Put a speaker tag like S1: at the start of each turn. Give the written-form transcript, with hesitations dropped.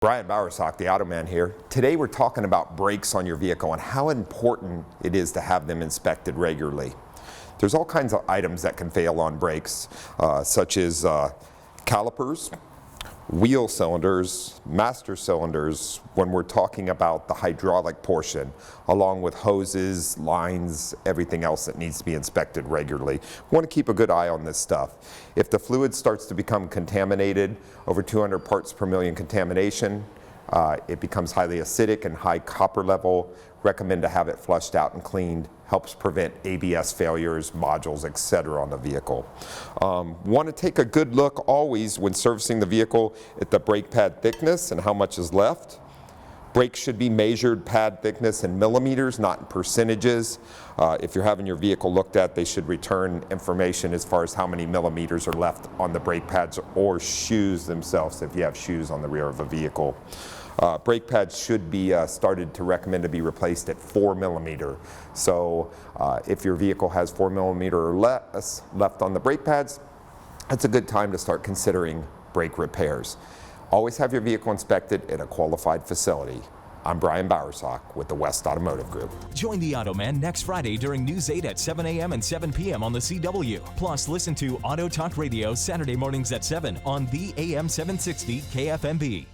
S1: Brian Bowersock, the Automan here. Today we're talking about brakes on your vehicle and how important it is to have them inspected regularly. There's all kinds of items that can fail on brakes, such as calipers, wheel cylinders, master cylinders, when we're talking about the hydraulic portion, along with hoses, lines, everything else that needs to be inspected regularly. We want to keep a good eye on this stuff. If the fluid starts to become contaminated, over 200 parts per million contamination, it becomes highly acidic and high copper level. Recommend to have it flushed out and cleaned. Helps prevent ABS failures, modules, etc. on the vehicle. Want to take a good look always when servicing the vehicle at the brake pad thickness and how much is left. Brakes should be measured pad thickness in millimeters, not in percentages. If you're having your vehicle looked at, they should return information as far as how many millimeters are left on the brake pads or shoes themselves if you have shoes on the rear of a vehicle. Brake pads should be started to recommend to be replaced at 4 millimeter. So if your vehicle has 4 millimeter or less left on the brake pads, that's a good time to start considering brake repairs. Always have your vehicle inspected at a qualified facility. I'm Brian Bowersock with the West Automotive Group.
S2: Join the Automan next Friday during News 8 at 7 a.m. and 7 p.m. on the CW. Plus, listen to Auto Talk Radio Saturday mornings at 7 on the AM 760 KFMB.